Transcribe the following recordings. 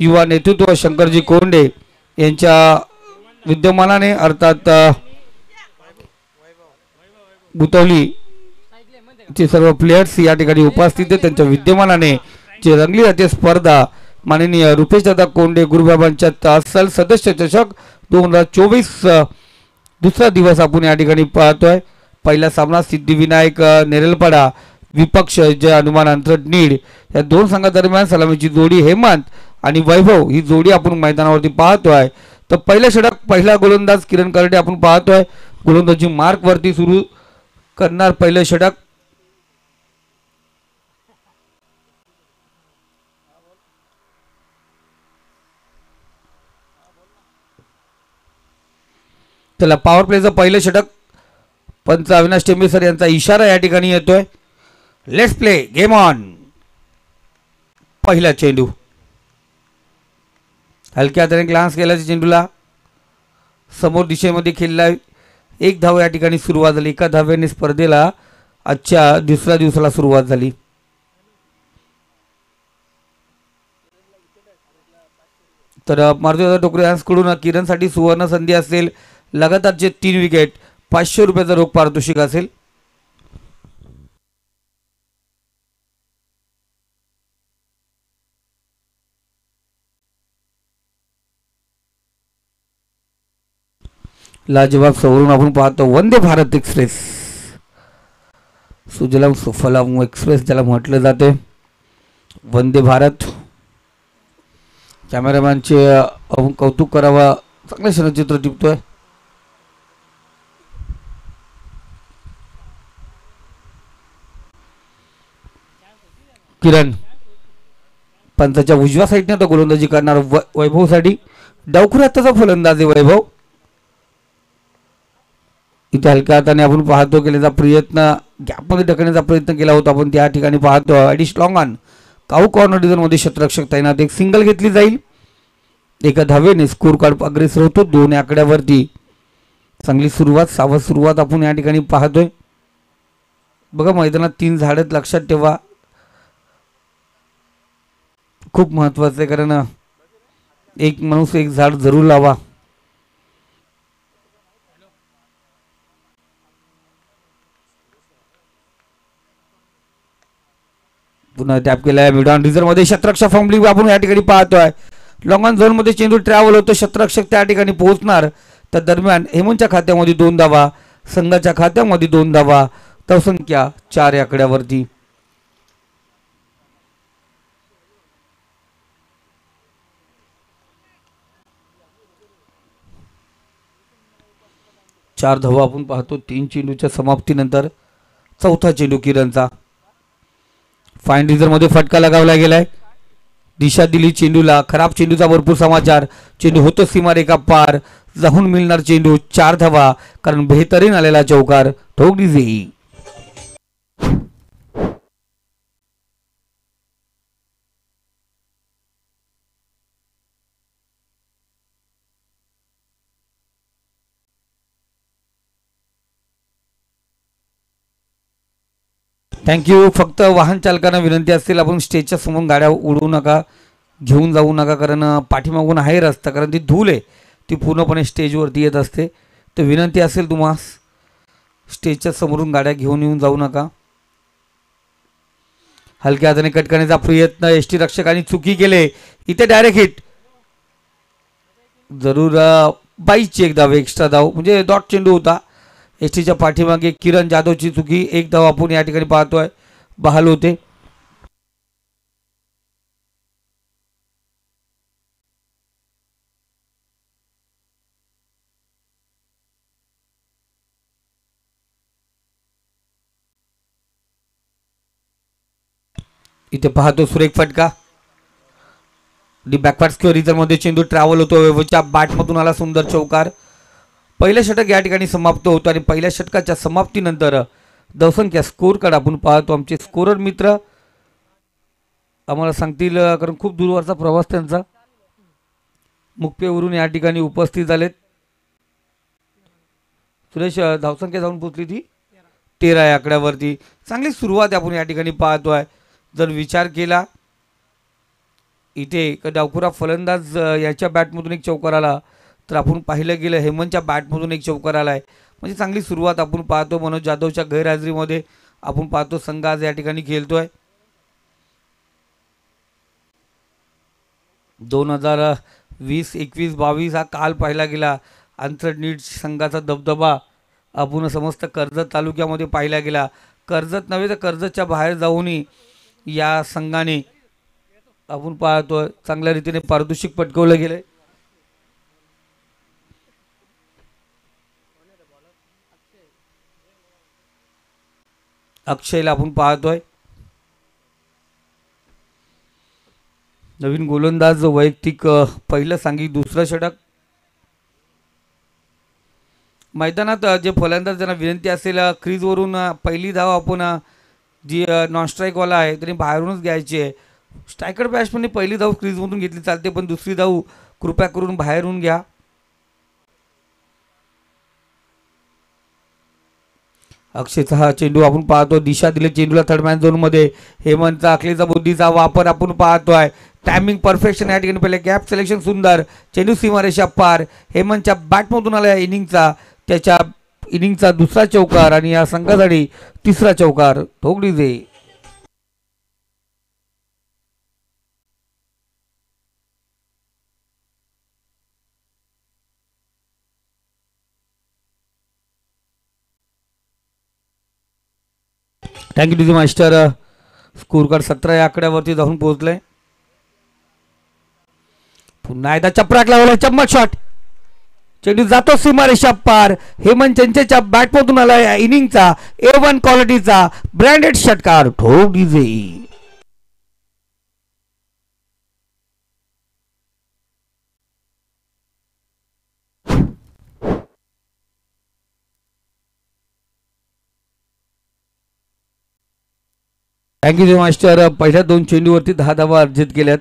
युवा नेतृत्व शंकरजी कोंडे यांच्या विद्यमानाने अर्थात बुतवली चे सर्व प्लेयर्स या ठिकाणी उपस्थित आहेत। त्यांच्या विद्यमानाने जे रंगली जाते स्पर्धा माननीय रुपेश दादा कोंडे गुरुबाबांच्या तासल सदस्य चषक 2024 दुसरा दिवस आपण या ठिकाणी पाहतोय। पहिला सामना सिद्धिविनायक नेरलपाडा विपक्ष जय हनुमान अंतरट नीड या दोन संघादरम्यान सलामीची जोडी हेमंत आणि वैभव ही जोडी आपण मैदानावरती पाहतोय। तर पहिला षटक पहिला गोलंदाज किरण करडे आपण पाहतोय, गोलंदाजी मार्क वरती सुरू करणार पहिलं षटक। त्याला पॉवर प्लेचं पहिलं षटक पंच अविनाश टेंबे सर यांचा इशारा या ठिकाणी येतोय। Let's play game on. पहिला चेंडू हलक्या हाताने ग्लान्स केला चेंडूला समोर दिशेमध्ये खेळला। एक धाव या ठिकाणी सुरुवात झाली। एका धावेने स्पर्धेला आजच्या दुसऱ्या दिवसाला सुरुवात झाली। तर मारुती टोकरे यांच्याकडून किरणसाठी सुवर्ण संधी असेल, लगातारचे 3 विकेट, 500 रुपयाचा रोख पारितोषिक असेल। लाजवाब सवरून आपण पाहतो वंदे भारत एक्सप्रेस, सुजलाम सुफलाम एक्सप्रेस ज्याला म्हटलं जाते, वंदे भारत। कॅमेरामॅनचे आपण कौतुक करावा, चांगलं क्षणचित्र टिपतोय। किरण पंचाच्या उजव्या साईडने तो गोलंदाजी करणार वैभवसाठी, डावखुऱ्याचा फलंदाज आहे वैभव। इथे हलक्या हाताने आपण पाहतो केल्याचा प्रयत्न, गॅपमध्ये ढकलण्याचा प्रयत्न केला होता आपण त्या ठिकाणी पाहतो। अडीच long on cow corner design मध्ये क्षेत्ररक्षक तैनात, एक सिंगल घेतली जाईल। एका धावेने स्कोर कार्ड अग्रेसर होतो 2 आकड्यावरती। चांगली सुरुवात, सावध सुरुवात आपण या ठिकाणी पाहतोय। बघा मैदानात 3 झाडं लक्षात ठेवा, खूप महत्वाचं आहे, कारण एक माणूस एक झाड जरूर लावा। पुन्हा टॅप केलाय मिड ऑन रिझर्व मध्ये क्षेत्ररक्षक फॉर्मली आपण या ठिकाणी पाहतोय। लॉंग ऑन झोन मध्ये चेंडू ट्रॅव्हल होतो, क्षेत्ररक्षक त्या ठिकाणी पोहोचणार। त्या दरम्यान हेमंतच्या खात्यामध्ये 2 धावा, संघाच्या खात्यामध्ये 2 धावा, धावसंख्या 4 या आकड्यावरती। चार धावा आपण पाहतो 3 चेंडूच्या समाप्तीनंतर। चौथा चेंडू किरणचा, फाईन रिझर्व मध्ये फटका लगावला गेलाय, दिशा दिली चेंडूला। खराब चेंडूचा भरपूर समाचार, चेंडू होतो सीमारेखा पार, जाऊन मिळणार चेंडू 4 धावा, कारण बेहतरीन आलेला चौकार ठोक दीजिए। थँक्यू। फक्त वाहन चालकांना विनंती असेल, आपण स्टेजच्या समोर गाड्या उडवू नका, घेऊन जाऊ नका, कारण पाठीमागून आहे रस्ता, कारण ती धूल आहे ती पूर्णपणे स्टेजवरती येत असते। तर विनंती असेल तुम्हाला स्टेजच्या समोरून गाड्या घेऊन येऊन जाऊ नका। हलक्या हाताने कटकण्याचा प्रयत्न, एसटी रक्षकांनी चुकी केले, इथे डायरेक्ट हिट, जरूर 22ची एक धाव, एक्स्ट्रा धाव, म्हणजे डॉट चेंडू होता। एसटीच्या पाठीमागे किरण जाधवची चुकी, 1 धाव आपण या ठिकाणी पाहतोय, बहाल होते। इथे पाहतो सुरेख फटका, डी बॅकवर्ड स्क्वेअर मध्ये चेंडू ट्रॅव्हल होतो, वैभवच्या बॅटमधून आला सुंदर चौकार। पहिलं षटक या ठिकाणी समाप्त होतं आणि पहिल्या षटकाच्या समाप्तीनंतर धावसंख्या स्कोर कार्ड आपण पाहतो। आमचे स्कोरर मित्र आम्हाला सांगतील, कारण खूप दूरवरचा प्रवास त्यांचा, मुक्पेवरून या ठिकाणी उपस्थित झालेत। सुरेश, धावसंख्या जाऊन पोहोचली ती 13 या आकड्यावरती। चांगली सुरुवात आपण या ठिकाणी पाहतोय। जर विचार केला इथे एक डावखुरा फलंदाज याच्या बॅटमधून एक चौकार आला, तर आपण पाहिलं गेलं हेमंतच्या बॅटमधून एक चौकार आला आहे. म्हणजे चांगली सुरुवात आपण पाहतो. मनोज जाधवच्या गैरहजेरीमध्ये आपण पाहतो संघ आज या ठिकाणी खेळतोय. 2020-21-22 हा काल पाहिला गेला. आंतरनीट संघाचा दबदबा आपण समस्त कर्जत तालुक्यामध्ये पाहिला गेला. कर्जत नव्हे तर कर्जतच्या बाहेर जाऊनही या संघाने आपण पाहतोय चांगल्या रीतीने पारितोषिक पटकवलं गेलंय. अक्षयला आपण पाहतोय नवीन गोलंदाज वैयक्तिक पहिलं सांघिक दुसरं षटक. मैदानात जे फलंदाज ज्यांना विनंती असेल क्रीजवरून पहिली धाव आपण जी नॉन स्ट्राईकवाला आहे त्यांनी बाहेरूनच घ्यायची आहे. स्ट्रायकर बॅट्समनने पहिली धाव क्रीजमधून घेतली चालते, पण दुसरी धाव कृपया करून बाहेरून घ्या. अक्षयचा हा चेंडू आपण पाहतो, दिशा दिली चेंडूला थर्ड मॅन झोनमध्ये. हेमंतचा अखलेचा बुद्धीचा वापर आपण पाहतोय. टायमिंग परफेक्शन या ठिकाणी पहिले गॅप सिलेक्शन सुंदर. चेंडू सीमारेषा पार. हेमंतच्या बॅटमधून आला इनिंगचा, त्याच्या इनिंगचा दुसरा चौकार आणि या संघासाठी तिसरा चौकार. ठोकडीजे thank you to master. Score card 17 या आकड्यावरती जाऊन पोहोचलंय. पुन्हा एकदा चपराक लावला, चम्मच शॉट. चेंडू जातो सीमारेषा पार. हेमंत चंचेच्या बॅटमधून आला या इनिंगचा A1 क्वालिटीचा ब्रँडेड षटकार. ठोक डीजे. Thank you master. पहिल्या 2 चेंडूवरती 10 धावा अर्जित केल्यात.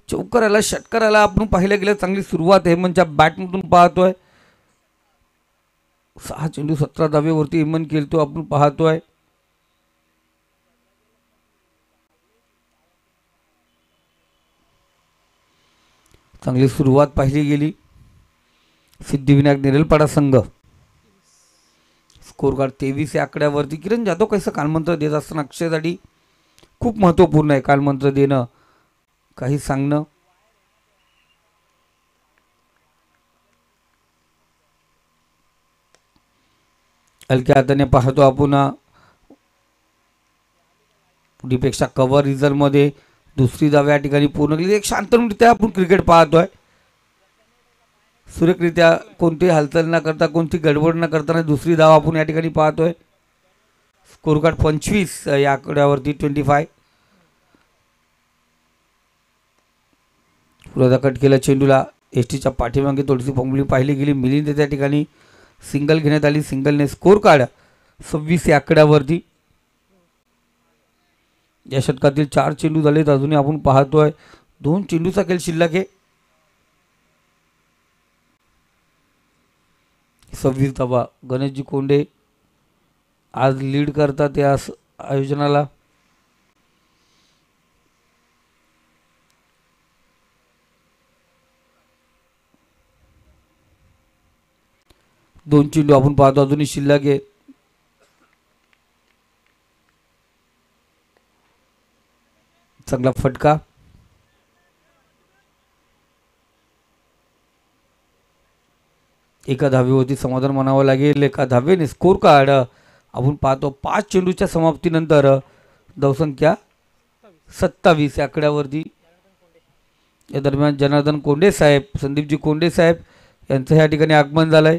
चौकाराला षटकाराला आपण पाहिलं गेलं चांगली सुरुवात हेमंतच्या बॅटमधून पाहतोय. 6 चेंडू 17 धावेवरती हेमंत खेळतो आपण पाहतोय. चांगली सुरुवात पाहिली गेली. सिद्धिविनायक नेरलपाडा संघ स्कोर कार्ड 23 या आकड्यावरती. किरण जाधव कसं कालमंत्र देत असताना अक्षयसाठी खूप महत्त्वपूर्ण आहे कालमंत्र देणं, काही सांगणं. हलक्या हाताने पाहतो आपण पुढीपेक्षा कव्हर रिझर्वमध्ये दुसरी धाव या ठिकाणी पूर्ण केली. एक शांतरित्या आपण क्रिकेट पाहतोय. सुरेखरित्या कोणतीही हालचाल न करता, कोणती गडबड न करताना दुसरी धाव आपण या ठिकाणी पाहतोय. स्कोर कार्ड 25 या आकड्यावरती 25. पुढे कट केला चेंडूला एसटीच्या पाठीमागे थोडीशी फंबली पाहिली गेली. मिलिंद त्या ठिकाणी सिंगल घेण्यात आली. सिंगलने स्कोर कार्ड 26 या आकड्यावरती. या षटकातील 4 चेंडू झालेत. अजूनही आपण पाहतोय 2 चेंडूचा खेळ शिल्लक आहे. 26 धावा. गणेशजी कोंडे आज लीड करतात या आयोजनाला. दोन चेंडू आपण पाहतो अजूनही शिल्लक आहे. चांगला फटका. एका धावेवरती समाधान मानावं लागेल. एका धावेने स्कोर कार्ड आपण पाहतो 5 चेंडूच्या समाप्तीनंतर धावसंख्या 27 या आकड्यावरती. या दरम्यान जनार्दन कोंडे साहेब, संदीपजी कोंडे साहेब यांचं या ठिकाणी आगमन झालंय.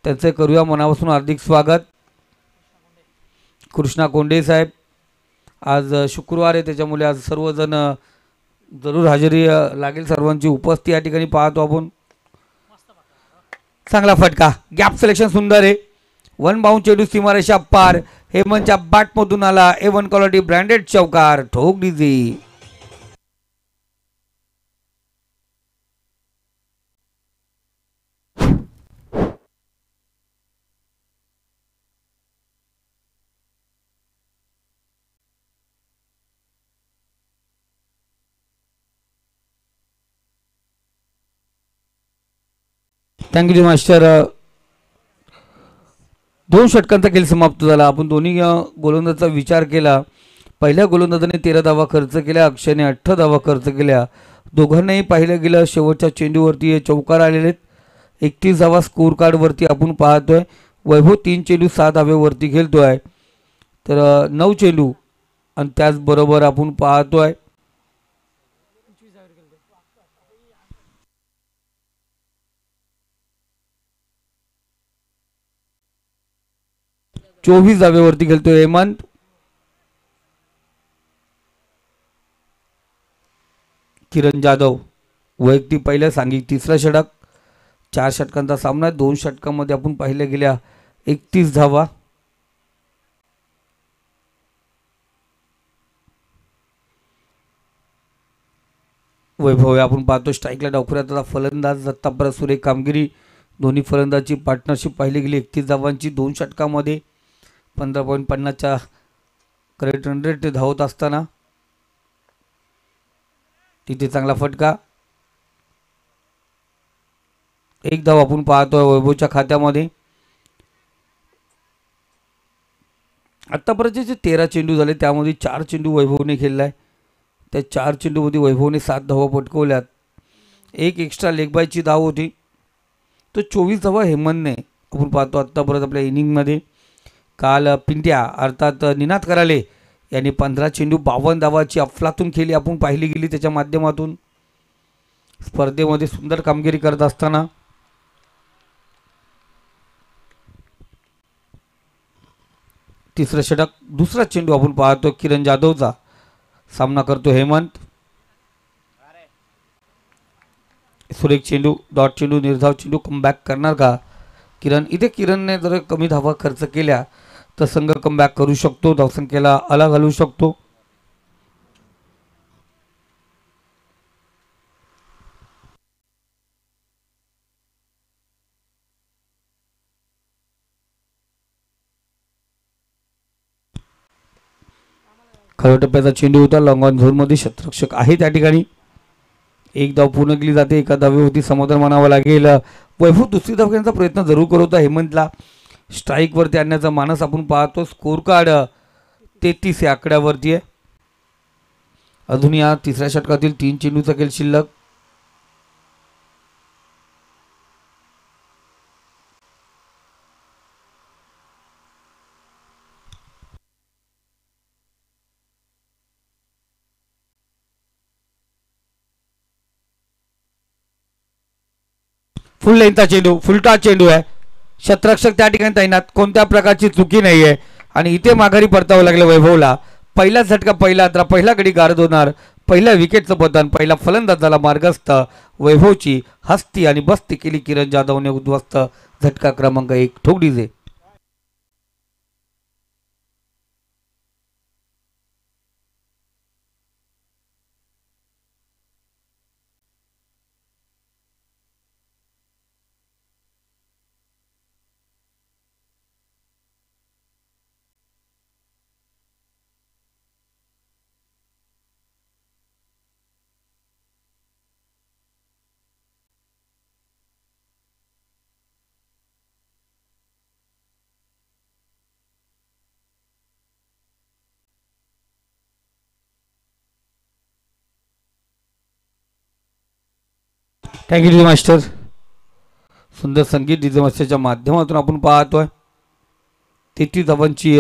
त्यांचं करूया मनापासून हार्दिक स्वागत. कृष्णा कोंडे साहेब आज शुक्रवार आहे त्याच्यामुळे आज सर्वजण जरूर हजेरी लागेल सर्वांची उपस्थिती या ठिकाणी पाहतो आपण. चांगला फटका. गॅप सिलेक्शन सुंदर आहे. 1 बाउंड चेंडू सीमारेषा पार. हेमंतच्या बॅटमधून आला A1 क्वालिटी ब्रँडेड चौकार. ठोक डीजे. Thank you master. दोन षटकांचा खेळ समाप्त झाला. आपण दोन्ही गोलंदाजाचा विचार केला. पहिल्या गोलंदाजाने 13 धावा खर्च केल्या, अक्षयने 18 धावा खर्च केल्या. दोघांनाही पाहिलं गेलं शेवटच्या चेंडूवरती हे चौकार आलेले आहेत. 31 धावा स्कोर कार्डवरती आपण पाहतोय. वैभव 3 चेंडू 6 धावेवरती खेळतोय. तर 9 चेंडू आणि त्याचबरोबर आपण पाहतोय 24 धावेवरती खेळतोय हेमंत. किरण जाधव वैयक्तिक पहिल्या सांघिक तिसरा षटक. 4 षटकांचा सामना. 2 षटकांमध्ये आपण पाहिल्या गेल्या 31 धावा. वैभव आपण पाहतो स्ट्राईकला डावखुऱ्याचा फलंदाज. आत्तापर्यंत सुरेख कामगिरी. दोन्ही फलंदाजी पार्टनरशिप पाहिली गेली. 31 धावांची 2 षटकामध्ये 15.50च्या करेक्ट रन रेट धावत असताना तिथे चांगला फटका. एक धाव आपण पाहतोय वैभवच्या खात्यामध्ये. आत्तापर्यंत जे 13 चेंडू झाले त्यामध्ये 4 चेंडू वैभवने खेळलाय. त्या 4 चेंडूमध्ये वैभवने 7 धावा पटकवल्यात. एक एक्स्ट्रा लेग बायची धाव होती. तो 24 धावा हेमंतने आपण पाहतो आत्तापर्यंत आपल्या इनिंगमध्ये. काल पिंट्या अर्थात निनाद कराले यांनी 15 चेंडू 52 धावाची अफलातून खेळी आपण पाहिली गेली त्याच्या माध्यमातून. स्पर्धेमध्ये सुंदर कामगिरी करत असताना तिसरं षटक. दुसरा चेंडू आपण पाहतो किरण जाधवचा. सामना करतो हेमंत. सुरेख चेंडू, डॉट चेंडू, निर्धाव चेंडू. कमबॅक करणार का किरण? इथे किरणने जर कमी धावा खर्च केल्या तर संघ कमबॅक करू शकतो. धावसंख्येला आला घालू शकतो. खऱ्या टप्प्याचा चेंडू होता. लॉंग ऑन झोनमध्ये क्षेत्ररक्षक आहे त्या ठिकाणी. एक धाव पूर्ण केली जाते. एका धावेवरती समाधान मानावं लागेल. वैभव दुसरी धाव घेण्याचा प्रयत्न जरूर करत होता. हेमंतला स्ट्राईकवरती आणण्याचा मानस आपण पाहतो. स्कोर कार्ड 33 या आकड्यावरती आहे. अजून या तिसऱ्या षटकातील 3 चेंडूचा खेळ शिल्लक. फुल लेंथचा चेंडू, फुलटा चेंडू आहे. क्षेत्ररक्षक त्या ठिकाणी तैनात. कोणत्या प्रकारची चुकी नाही आहे आणि इथे माघारी परतावं लागलं वैभवला. पहिला झटका, पहिला अत्रा, पहिला गडी गारद होणार. पहिल्या विकेटचं पतन. पहिला फलंदाजाला मार्गस्थ. वैभवची हस्ती आणि बस्ती केली किरण जाधवने उद्ध्वस्त. झटका क्रमांक 1 ठोकडीजे. Thank you master. सुंदर संगीत डीजे मास्टरच्या माध्यमातून आपण पाहतोय. 33 धावांची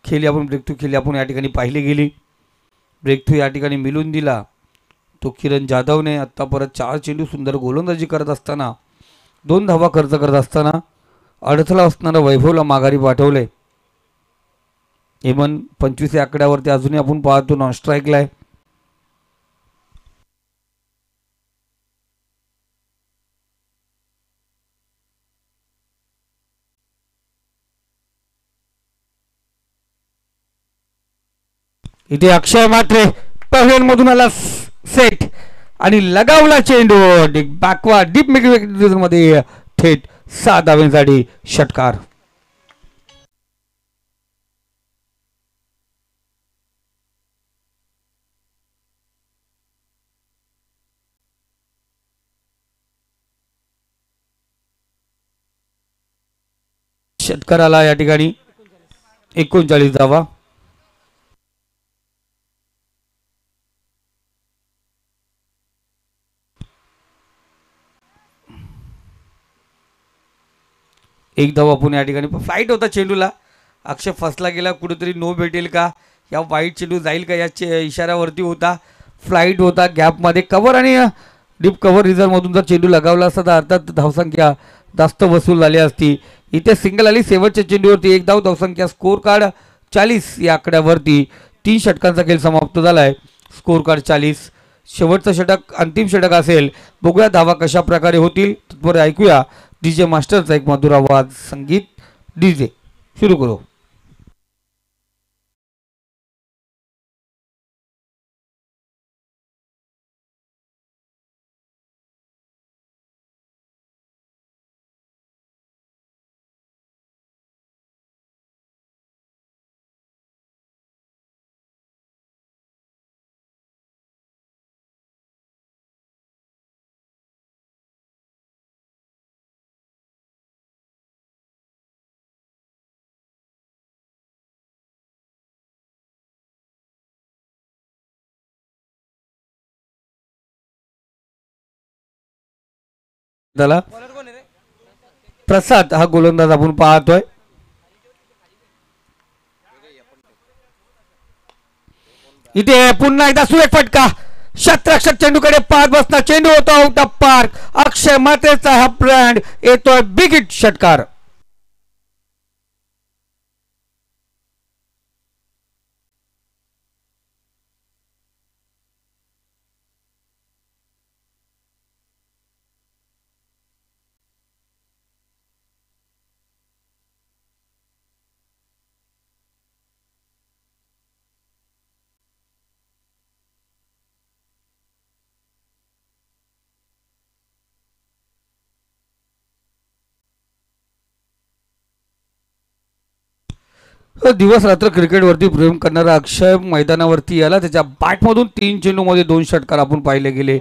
खेळी आपण ब्रेक थ्रू खेळी आपण या ठिकाणी पाहिली गेली. ब्रेक थ्रू या ठिकाणी मिळून दिला तो किरण जाधवने. आत्ता परत 4 चेंडू सुंदर गोलंदाजी करत असताना 2 धावा खर्च करत असताना अडथळा असणारा वैभवला माघारी पाठवले. हेमंत 25 या आकड्यावरती अजूनही आपण पाहतो नॉन स्ट्राईकला आहे. इथे अक्षय मात्रे पहलेन मधून आला सेट आणि लगावला चेंडू बॅकवा डीप मिड मध्ये थेट 6 धावांसाठी षटकार. षटकाराला या ठिकाणी 39 धावा. एक धाव आपण या ठिकाणी फ्लाईट होता चेंडूला. अक्षय फसला गेला, कुठेतरी नो भेटेल का, या वाईट चेंडू जाईल का या इशाऱ्यावरती होता. फ्लाईट होता गॅपमध्ये कव्हर आणि डीप कव्हर रिझर्वमधून जर चेंडू लगावला असता तर अर्थात धावसंख्या जास्त वसूल झाली असती. इथे सिंगल आली शेवटच्या चेंडूवरती. एक धाव, धावसंख्या स्कोर कार्ड 40 या आकड्यावरती. 3 षटकांचा खेळ समाप्त झालाय. Score card 40. शेवटचं षटक अंतिम षटक असेल. बघूया धावा कशा प्रकारे होतील. तत्पर ऐकूया डीजे मास्टरचा एक मधुर आवाज. संगीत डीजे सुरू करू. त्याला प्रसाद हा गोलंदाज आपण पाहतोय. इथे पुन्हा एकदा सुरेख फटका. शतरक्षक चेंडूकडे पाहत बसला. चेंडू होतो आउट ऑफ पार्क. अक्षय मात्रेचा हा ब्रँड येतोय बिग हिट षटकार. दिवस रात्र क्रिकेटवरती प्रेम करणारा अक्षय मैदानावरती आला. त्याच्या बॅटमधून 3 चेंडूमध्ये 2 षटकार आपण पाहिले गेले.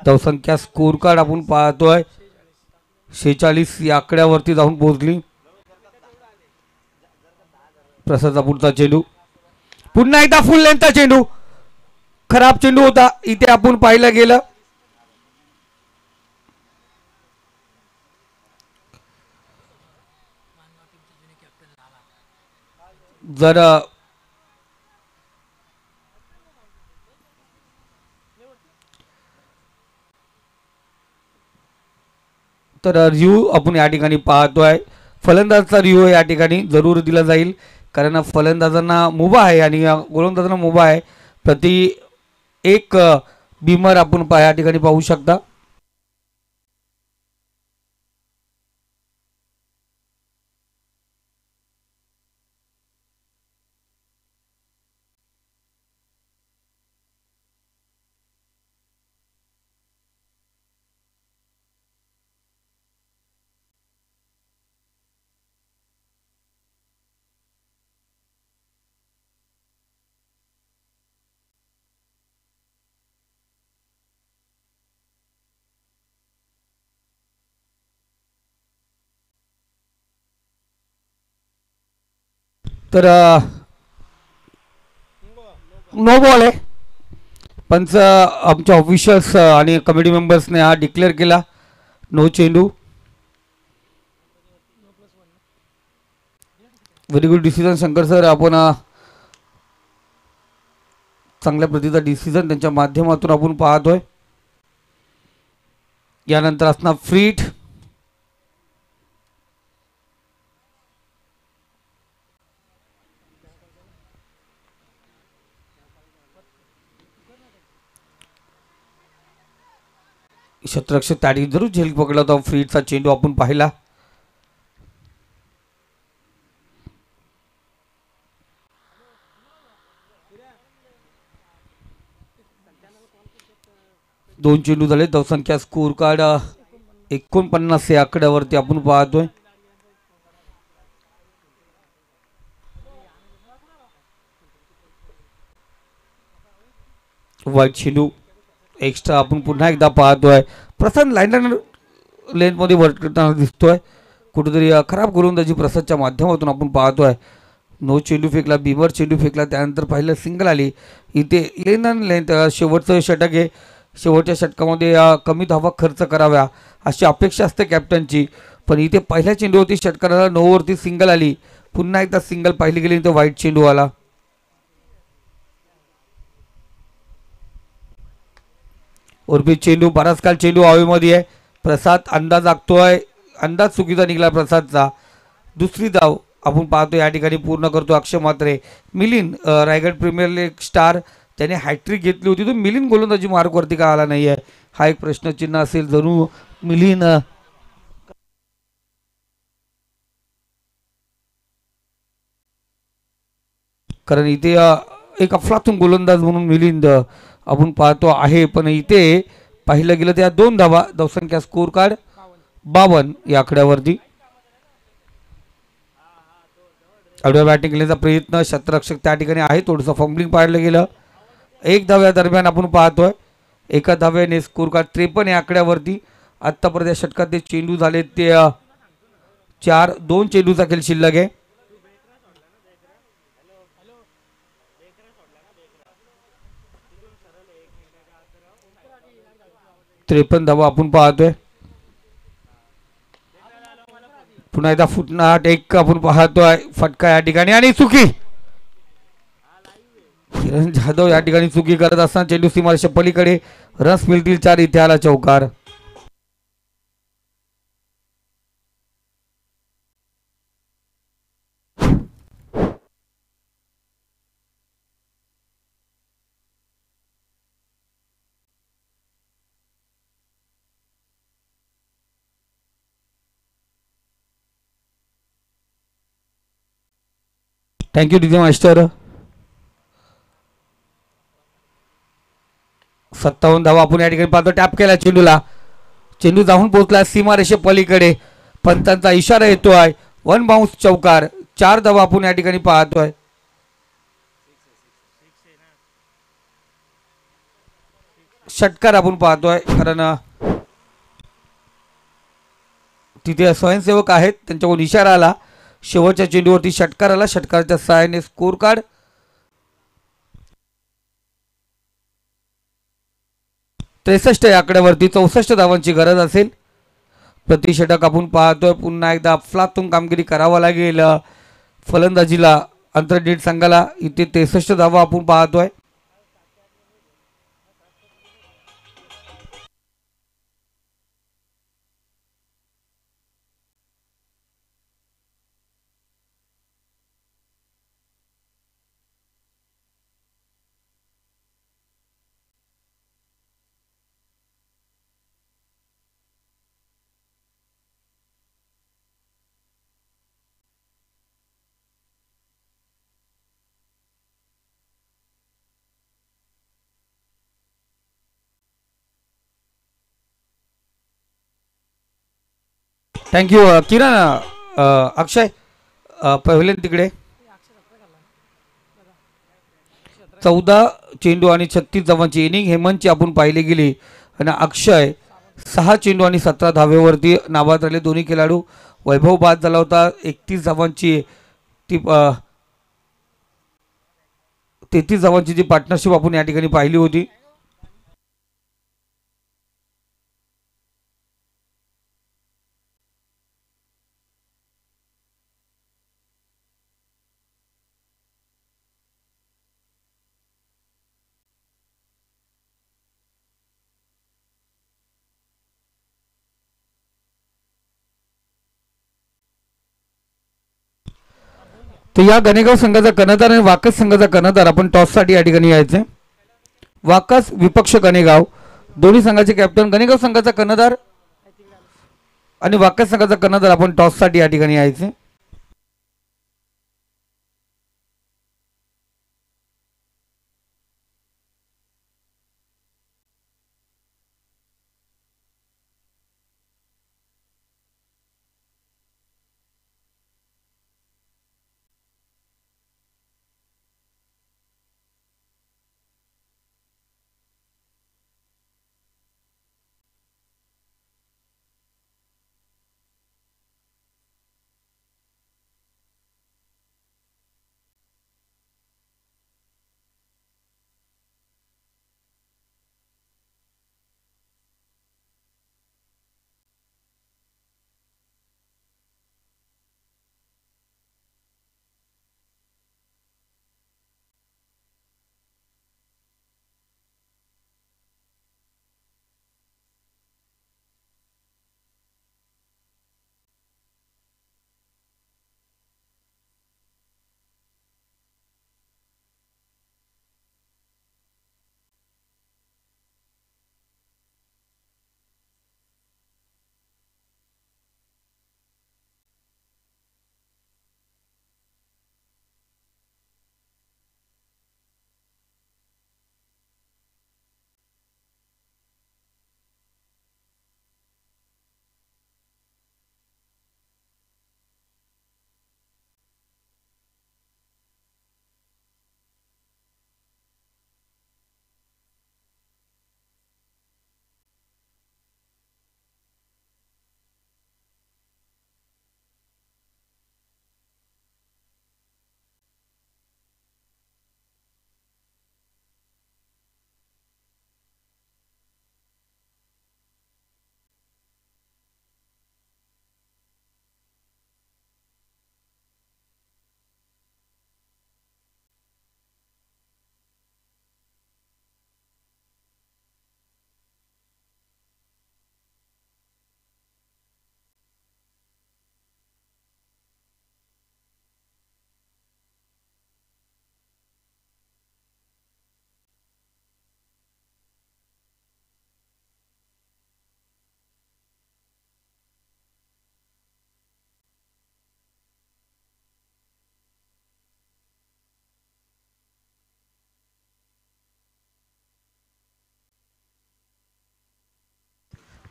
धावसंख्या स्कोर कार्ड आपण पाहतोय 46 या आकड्यावरती जाऊन पोहोचली. प्रसादचा पुढचा चेंडू. पुन्हा एकदा फुल लेंथचा चेंडू. खराब चेंडू होता इथे आपण पाहिलं गेलं. जर तर रिव्ह्यू आपण या ठिकाणी पाहतोय. फलंदाजचा रिव्ह्यू या ठिकाणी जरूर दिला जाईल कारण फलंदाजांना मुभा आहे आणि गोलंदाजांना मुभा आहे. प्रति एक बीमर आपण या ठिकाणी पाहू शकता. तर नो बॉल आहे. पंच आमच्या ऑफिशियल्स आणि कमिटी मेंबर्सने हा डिक्लेअर केला. नो चेंडू. Very good decision Shankar sir. आपण चांगल्या प्रतीचा डिसिजन त्यांच्या माध्यमातून आपण पाहतोय. यानंतर असणार फ्रीट. शतरक्षक ताडी जरूर झेल पकडला होता. फ्रीटचा चेंडू आपण पाहिला. दोन चेंडू झाले. धावसंख्या स्कोर कार्ड 49 या आकड्यावरती आपण पाहतोय. वाईट चेंडू एक्स्ट्रा आपण पुन्हा एकदा पाहतोय. प्रसन्न लाईन लेन मध्ये वर्क करताना दिसतोय. कुठेतरी खराब गोलंदाजी प्रसादच्या माध्यमातून आपण पाहतोय. नो चेंडू फेकला, बिमर चेंडू फेकला, त्यानंतर पाहिलं सिंगल आली. इथे लेन अँड लेंथ शेवटचं षटक आहे. शेवटच्या षटकामध्ये कमी धावा खर्च कराव्या अशी अपेक्षा असते कॅप्टनची, पण इथे पहिल्या चेंडूवरती षटकाराला नोवरती सिंगल आली. पुन्हा एकदा सिंगल पाहिली गेली, तर वाईट चेंडू आला. उर्फी चेंडू बराच काल चेंडू हवेमध्ये आहे. प्रसाद अंदाज आखतोय, अंदाज चुकीचा निघाला प्रसादचा. दुसरी धाव आपण पाहतो या ठिकाणी पूर्ण करतो Akshay Mhatre. Milind Raigad premier league star, त्याने हॅट्रिक घेतली होती, तो मिलिंद गोलंदाजी मार्कवरती का आला नाही आहे हा एक प्रश्नचिन्ह असेल. जणू मिलिंद कारण इथे एक अफलातून गोलंदाज म्हणून मिलिंद आपण पाहतो आहे, पण इथे पाहिलं गेलं त्या 2 धावा, धावसंख्या स्कोर कार्ड 52 या आकड्यावरती. आडव्या बॅटिंग केल्याचा प्रयत्न, क्षेत्ररक्षक त्या ठिकाणी आहे, थोडंसं फंबलिंग पाहिलं गेलं. 1 धाव्या दरम्यान आपण पाहतोय एका धाव्याने स्कोर कार्ड 53 या आकड्यावरती. आत्तापर्यंत षटकात ते चेंडू झाले ते 4, 2 चेंडूचा खेळ शिल्लक आहे. 53 धावा आपण पाहतोय. पुन्हा एकदा फुटनाट एक आपण पाहतोय फटका या ठिकाणी आणि चुकी. किरण जाधव या ठिकाणी चुकी करत असताना चेंडू सीमारेषे पलीकडे, रस मिळतील 4, इथे आला चौकार. Thank you DJ master. 57 धावा आपण या ठिकाणी पाहतो. टॅप केला चेंडूला, चेंडू जाऊन पोहोचला सीमारेषे पलीकडे, पंतांचा इशारा येतोय, 1 बाउन्स चौकार. 4 धावा आपण या ठिकाणी पाहतोय. षटकार आपण पाहतोय, कारण तिथे स्वयंसेवक आहेत, त्यांच्याकडून इशारा आला. शेवटच्या चेंडूवरती षटकार आला, षटकाराच्या सहाय्याने स्कोर कार्ड 63 या आकड्यावरती 64 धावांची गरज असेल. प्रतिषटक आपण पाहतोय. पुन्हा एकदा अफलातून कामगिरी करावा लागेल फलंदाजीला, अंतर्नेट संघाला. इथे 63 धावा आपण पाहतोय. थँक्यू किरण. अक्षय पहिले तिकडे 14 चेंडू आणि 36 धावांची इनिंग हेमंतची आपण पाहिली गेली, आणि अक्षय 6 चेंडू आणि 17 धावेवरती नाबाद राहिले. दोन्ही खेळाडू. वैभव बाद झाला होता, 31 धावांची ती 33 धावांची जी पार्टनरशिप आपण या ठिकाणी पाहिली होती. तर या गणेगाव संघाचा कर्णधार आणि वाकस संघाचा कर्णधार आपण टॉससाठी या ठिकाणी यायचे. वाकस विपक्ष गणेगाव, दोन्ही संघाचे कॅप्टन. गणेगाव संघाचा कर्णधार आणि वाकस संघाचा कर्णधार आपण टॉससाठी या ठिकाणी यायचे.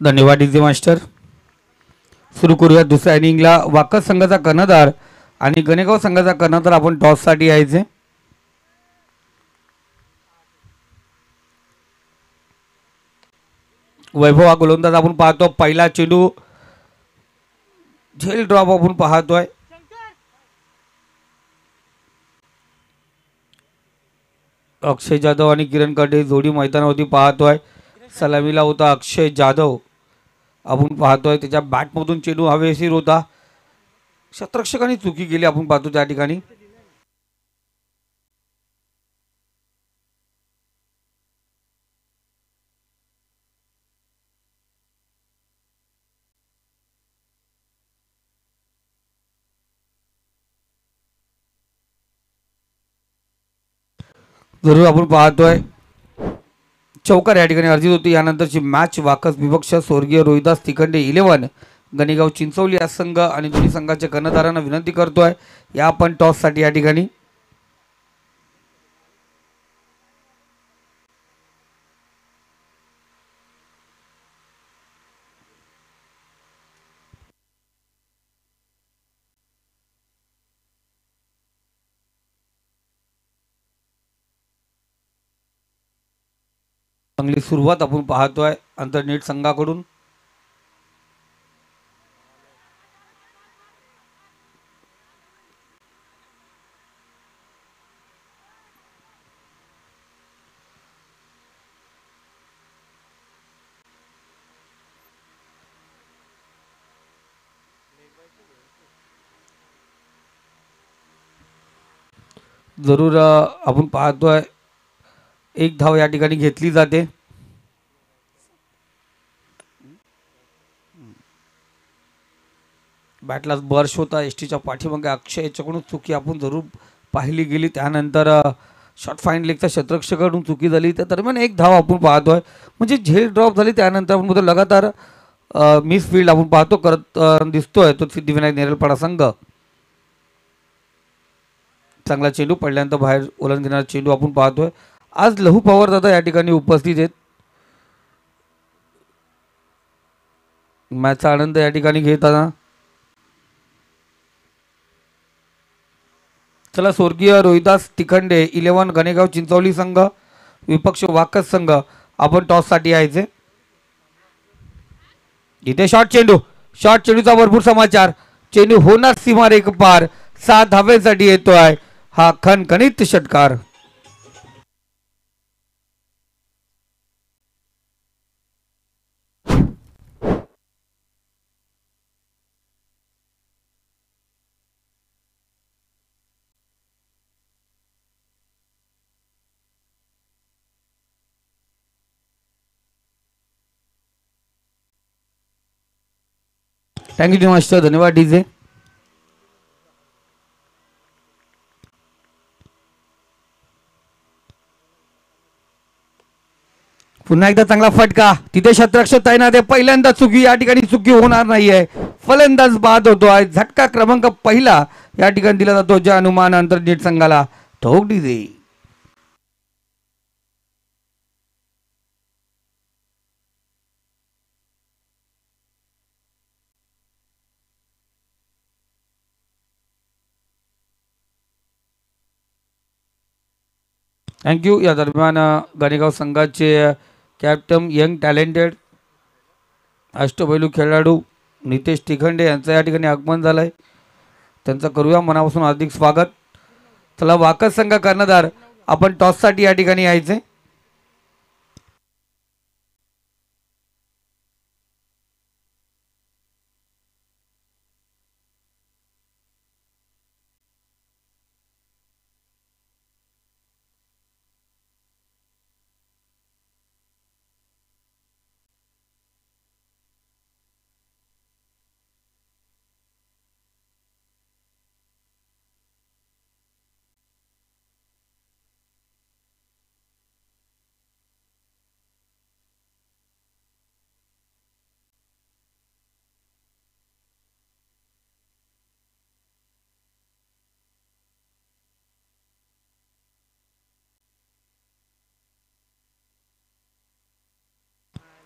धन्यवाद डीजे मास्टर. सुरू करूया दुसऱ्या इनिंगला. वाकस संघाचा कर्णधार आणि गणेगाव संघाचा कर्णधार आपण टॉससाठी यायचे. वैभव हा गोलंदाज आपण पाहतो. पहिला चेंडू झेल ड्रॉप आपण पाहतोय. अक्षय जाधव आणि किरण कडे जोडी मैदानावरती पाहतोय. सलामीला होता अक्षय जाधव आपण पाहतोय. त्याच्या बॅटमधून चेंडू हवेशीर होता. शतरक्षकांनी चुकी केली आपण पाहतो त्या ठिकाणी. जरूर आपण पाहतोय चौकार या ठिकाणी अर्जित होती. यानंतरची मॅच वाकस विपक्ष स्वर्गीय रोहिदास तिखंडे 11 गणेगाव चिंचवली या संघ आणि दोन्ही संघाच्या कर्णधारांना विनंती करतोय या आपण टॉससाठी या ठिकाणी. चांगली सुरुवात आपण पाहतोय अंतर्नेट संघाकडून. जरूर आपण पाहतोय एक धाव या ठिकाणी घेतली जाते. बॅटला बर्श होता एसटीच्या पाठीमागे. अक्षय याच्याकडून चुकी आपण जरूर पाहिली गेली. त्यानंतर शॉर्ट फाईन लेगच्या शतरक्षकाकडून चुकी झाली. त्या दरम्यान एक धाव आपण पाहतोय. म्हणजे झेल ड्रॉप झाली. त्यानंतर आपण लगातार मिस फील्ड आपण पाहतो करत दिसतोय तो सिद्धिविनायक नेरलपाडा संघ. चांगला चेंडू पडल्यानंतर बाहेर ओलांडणारा चेंडू आपण पाहतोय. आज लहू पवार दादा या ठिकाणी उपस्थित आहेत. मॅचचा आनंद या ठिकाणी घेताना. चला स्वर्गीय रोहिदास तिखंडे 11 गणेगाव चिंचवली संघ विपक्ष वाकस संघ आपण टॉससाठी यायचे. इथे शॉर्ट चेंडूचा भरपूर समाचार. चेंडू होणार सीमारेख पार. 7 धावेसाठी येतोय हा खणखणीत षटकार. Thank you master. धन्यवाद डीजे. पुन्हा एकदा चांगला फटका. तिथे शतरक्षक तैनात आहे. पहिल्यांदा चुकी या ठिकाणी चुकी होणार नाहीये. फलंदाज बाद होतोय. झटका क्रमांक पहिला या ठिकाणी दिला जातो ज्या अनुमान अंतर्नेट संघाला. ठोक डीजे. थँक्यू. या दरम्यान गणेगाव संघाचे कॅप्टन यंग टॅलेंटेड अष्टपैलू खेळाडू नितेश तिखंडे यांचं या ठिकाणी आगमन झालंय. त्यांचं करूया मनापासून हार्दिक स्वागत. चला वाकस संघ कर्णधार आपण टॉससाठी या ठिकाणी यायचे.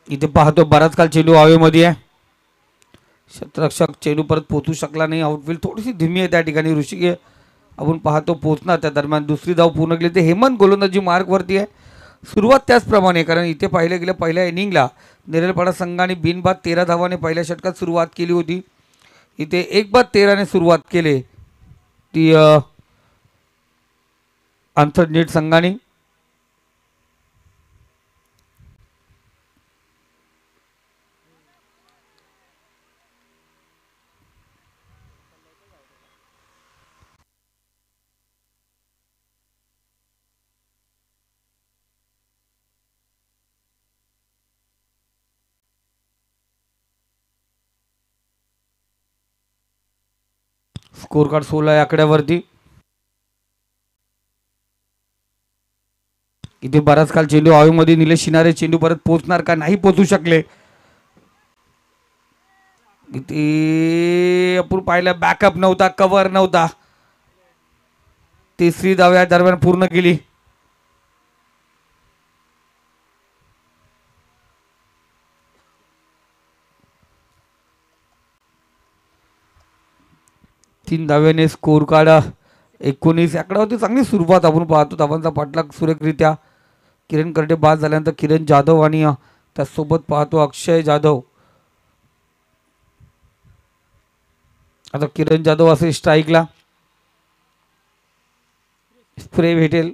इथे पाहतो बराच काल चेंडू हवेमध्ये आहे. क्षेत्ररक्षक चेंडू परत पोहोचू शकला नाही. आउटफील्ड थोडीशी धीमी आहे त्या ठिकाणी. ऋषिकेश आपण पाहतो पोहोचणार. त्या दरम्यान दुसरी धाव पूर्ण केली. ते हेमंत गोलंदाजी मार्कवरती आहे. सुरुवात त्याचप्रमाणे, कारण इथे पाहिलं गेलं पहिल्या इनिंगला नेरळपाडा संघाने बिनबाद 13 धावाने पहिल्या षटकात सुरुवात केली होती. इथे एक बाद 13ने सुरुवात केली ती आंथरनेट संघाने. स्कोर कार्ड 16 या आकड्यावरती. इथे बराच काल चेंडू हवेमध्ये. निलेश शिनारे चेंडू परत पोहोचणार का, नाही पोहोचू शकले. इथे आपण पाहिलं बॅकअप नव्हता, कव्हर नव्हता. तिसरी धाव या दरम्यान पूर्ण केली. तीन धाव्याने स्कोर कार्ड 19 आकड्यावरती. चांगली सुरुवात आपण पाहतो. धावांचा पाठलाग सुरेखरित्या. किरण करडे बाद झाल्यानंतर किरण जाधव आणि त्यासोबत पाहतो अक्षय जाधव. आता किरण जाधव असेल स्ट्राईकला. स्प्रे भेटेल.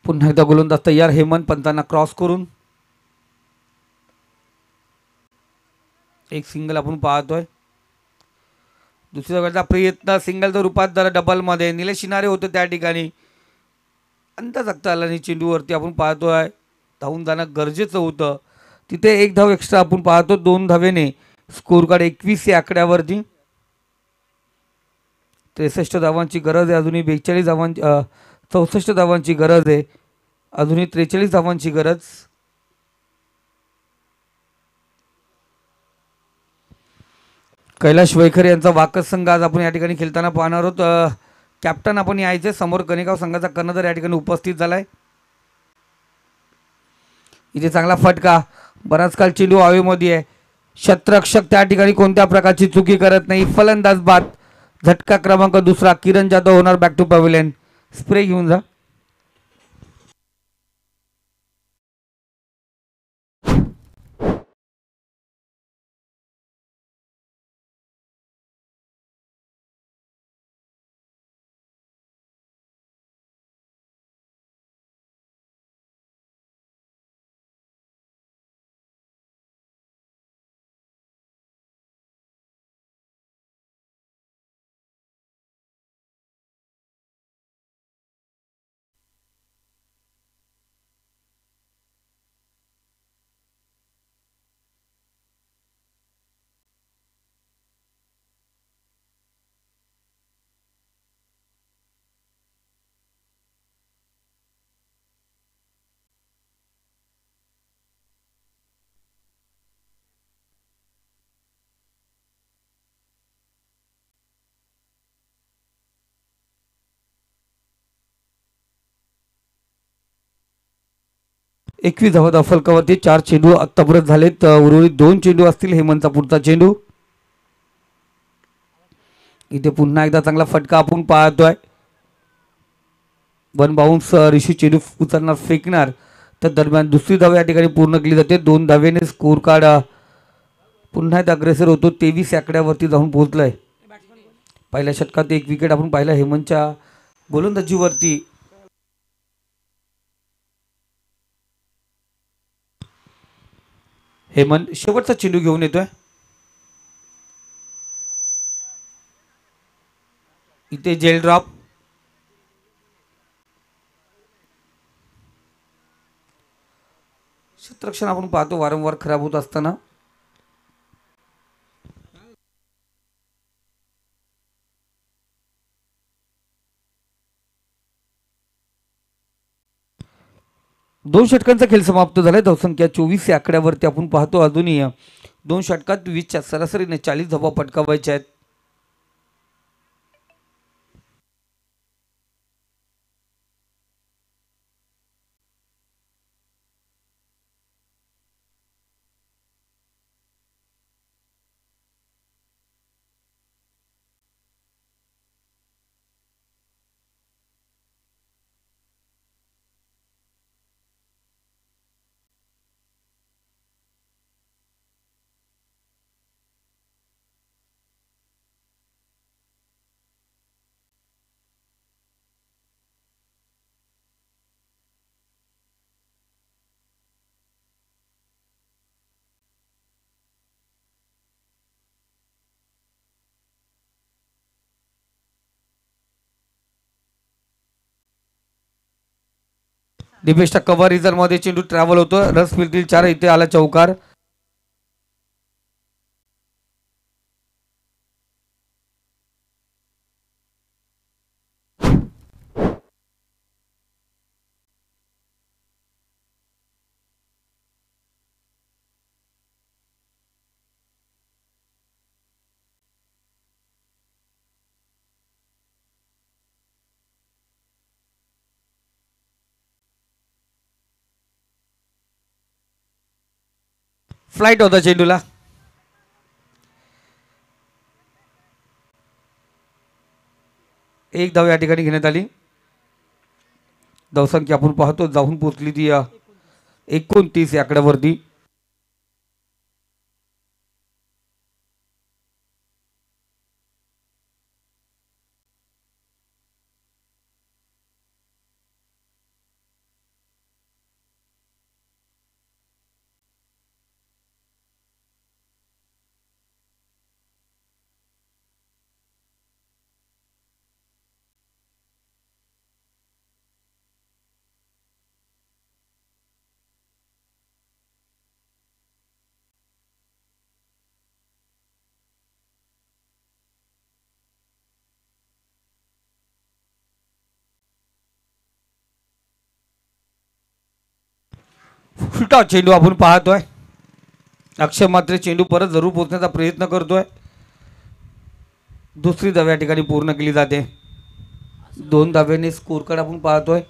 पुन्हा एकदा गोलंदाज तयार. हेमंत पंतांना क्रॉस करून एक सिंगल आपण पाहतोय. दुसऱ्या प्रयत्न सिंगलचं रूपांतर डबलमध्ये. निलेश शिनारे होते त्या ठिकाणी. अंदाज आखता आला नाही चेंडूवरती. आपण पाहतोय धावून जाणं गरजेचं होतं. तिथे एक धाव एक्स्ट्रा आपण पाहतो. 2 धावेने स्कोर कार्ड 21 या आकड्यावरती. 63 धावांची गरज आहे अजूनही. 42 धावांची 64 धावांची गरज आहे अजूनही. 43 धावांची गरज. कैलाश वैखरे यांचा वाकस संघ आज आपण या ठिकाणी खेळताना पाहणार आहोत. कॅप्टन आपण यायचे. समोर कनेगाव संघाचा कर्णधार या ठिकाणी उपस्थित झालाय. इथे चांगला फटका. बराच काल चेंडू हवेमध्ये आहे. क्षेत्ररक्षक त्या ठिकाणी कोणत्या प्रकारची चुकी करत नाही. फलंदाज बाद. झटका क्रमांक दुसरा. किरण जाधव होणार बॅक टू पॅव्हिलियन. स्प्रे घेऊन जा. एकवीस धावा फलकावरती. 4 चेंडू आत्तापर्यंत झालेत. उर्वरित 2 चेंडू असतील. हेमंतचा पुढचा चेंडू. इथे पुन्हा एकदा चांगला फटका आपण पाहतोय. 1 बाउन्स. ऋषी चेंडू उचलणार, फेकणार. त्या दरम्यान दुसरी धाव या ठिकाणी पूर्ण केली जाते. 2 धावेने स्कोर कार्ड पुन्हा एकदा अग्रेसर होतो. 23 आकड्यावरती जाऊन पोहोचलाय. पहिल्या षटकात एक विकेट आपण पाहिला हेमंतच्या गोलंदाजीवरती. हेमंत शेवटचा चेंडू घेऊन येतोय. इथे जेल ड्रॉप. क्षेत्ररक्षण आपण पाहतो वारंवार खराब होत असताना. 2 षटकांचा खेळ समाप्त झालाय. धावसंख्या 24 या आकड्यावरती आपण पाहतो. अजूनही 2 षटकात 20च्या सरासरीने 40 धावा पटकावायच्या आहेत. दिपेश कव्हर रिझल्ट मध्ये चेंडू ट्रॅव्हल होतो. रस फिल्डील 4 इथे आला चौकार. फ्लाइट होता चेंडूला. एक धाव या ठिकाणी घेण्यात आली. धावसंख्या आपण पाहतो जाऊन पोहोचली ती 29 या आकड्यावरती. फुलटा चेंडू आपण पाहतोय. अक्षय मात्र चेंडू परत जरूर पोहोचण्याचा प्रयत्न करतोय. दुसरी धाव या ठिकाणी पूर्ण केली जाते. 2 धाव्याने स्कोर कार्ड आपण पाहतोय.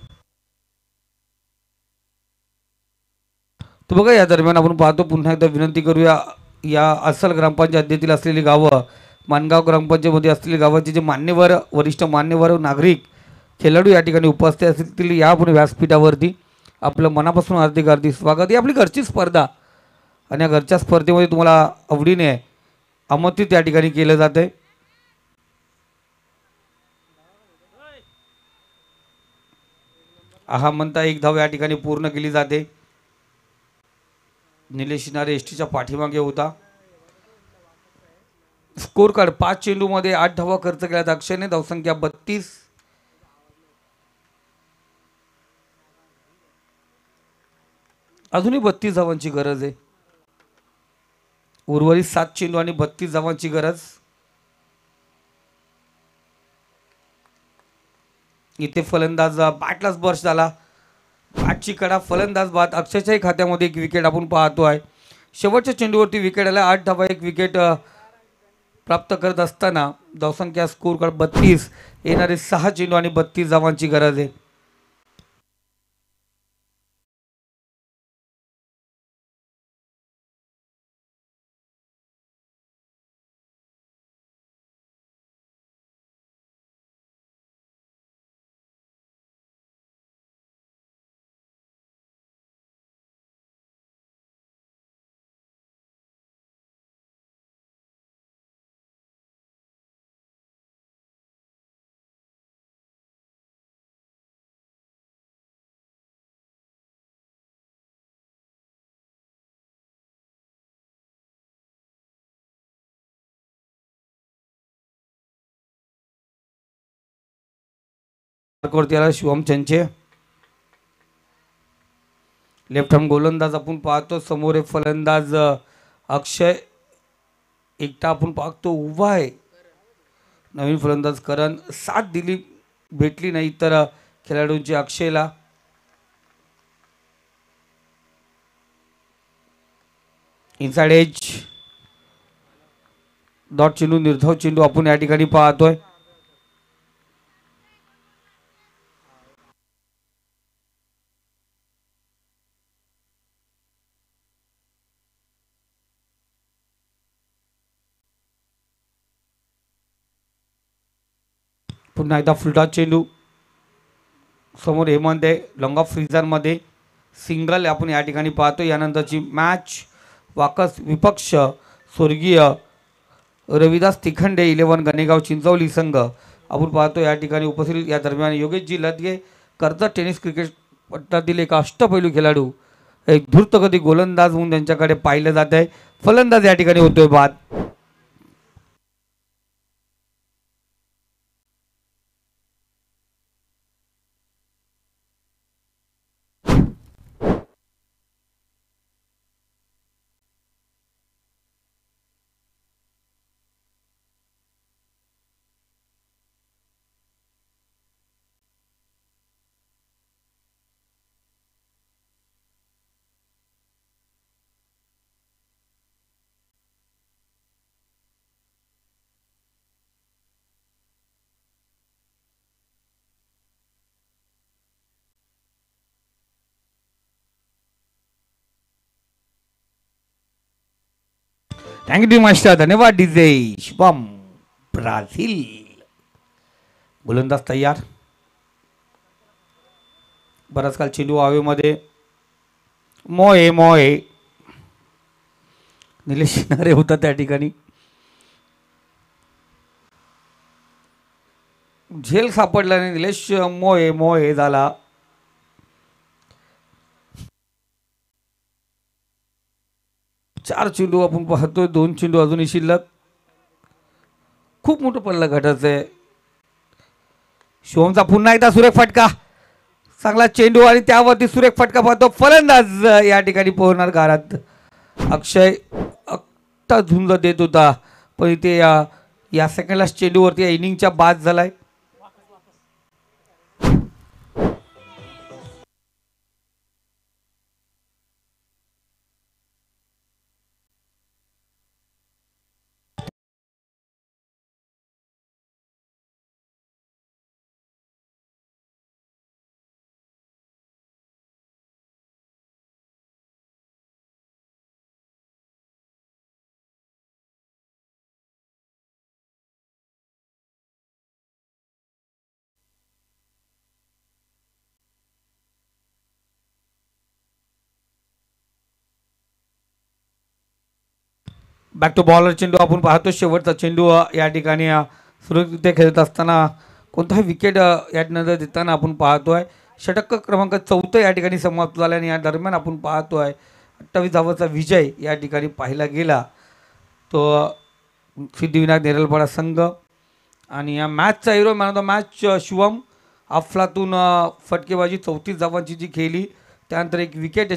तो बघा या दरम्यान आपण पाहतो पुन्हा एकदा विनंती करूया. या अस्सल ग्रामपंचायत हद्दीतील असलेली गावं, मानगाव ग्रामपंचायतीमध्ये असलेली गावाचे जे मान्यवर, वरिष्ठ मान्यवर, नागरिक, खेळाडू या ठिकाणी उपस्थित असतील या आपण व्यासपीठावरती आपलं मनापासून हार्दिक हार्दिक स्वागत. ही आपली घरची स्पर्धा आणि या घरच्या स्पर्धेमध्ये तुम्हाला आवडीने आमंत्रित या ठिकाणी केलं जातंय. आहा म्हणता एक धाव या ठिकाणी पूर्ण केली जाते. निलेश शिनारे एसटीच्या पाठीमागे होता. स्कोर कार्ड 5 चेंडूमध्ये 8 धावा खर्च केल्यात अक्षयने. धावसंख्या 32. अजूनही 32 धावांची गरज आहे. उर्वरित 7 चेंडू आणि 32 धावांची गरज. इथे फलंदाज बॅटला स्पर्श झाला. बॅटची कडा फलंदाज बाद. अक्षयच्याही खात्यामध्ये एक विकेट आपण पाहतोय. शेवटच्या चेंडूवरती विकेट आला. 8 धावा एक विकेट प्राप्त करत असताना धावसंख्या स्कोर कार्ड 32. येणारे 6 चेंडू आणि 32 धावांची गरज आहे. त्याला शिवम चंचे. लेफ्ट हँड गोलंदाज आपण पाहतो. समोर एक फलंदाज अक्षय एकटा आपण पाहतो उभा आहे. नवीन फलंदाज करण. साथ दिली भेटली नाही तर खेळाडूंची अक्षयला. इनसाइड एज डॉट चेंडू निर्धाव चेंडू आपण या ठिकाणी पाहतोय. पुन्हा एकदा फुलटॉस चेंडू समोर हेमंत आहे लॉंग ऑफ फ्रीजर मध्ये सिंगल आपण या ठिकाणी पाहतो. यानंतरची मॅच वाकस विपक्ष स्वर्गीय रविदास तिखंडे 11 गणेगाव चिंचवली संघ आपण पाहतो या ठिकाणी उपस्थित. या दरम्यान योगेशजी लदगे कर्जत टेनिस क्रिकेट पट्ट्यातील एक अष्टपैलू खेळाडू एक धूर्तगती गोलंदाज म्हणून त्यांच्याकडे पाहिलं जात आहे. फलंदाज या ठिकाणी होतोय बाद. थँक्यू मास्टर धन्यवाद डीजे शुभम ब्राझील. गोलंदाज तयार. बराच काल चेंडू हवेमध्ये मोहे मोहे निलेश शिनारे होता त्या ठिकाणी. झेल सापडला आणि निलेश मोहे मोहे झाला. चार चेंडू आपण पाहतोय 2 चेंडू अजूनही शिल्लक. खूप मोठं पडलं घटाचं आहे. शिवमचा पुन्हा एकदा सुरेख फटका चांगला चेंडू आणि त्यावरती सुरेख फटका पाहतो. फलंदाज या ठिकाणी पोहोचणार घरात. अक्षय अक्ता झुंज देत होता पण इथे या सेकंडला चेंडूवरती या इनिंगच्या बाद झालाय. बॅक टू बॉलर चेंडू आपण पाहतो. शेवटचा चेंडू या ठिकाणी सुरक्षित खेळत असताना कोणताही विकेट यानंतर देताना आपण पाहतोय. षटक क्रमांक 4 या ठिकाणी समाप्त झाला आणि या दरम्यान आपण पाहतोय 28 धावांचा विजय या ठिकाणी पाहिला गेला तो सिद्धिविनायक नेरलपाडा संघ. आणि या मॅचचा hero man of the match Shivam. अफलातून फटकेबाजी 34 धावांची जी खेळली त्यानंतर एक विकेट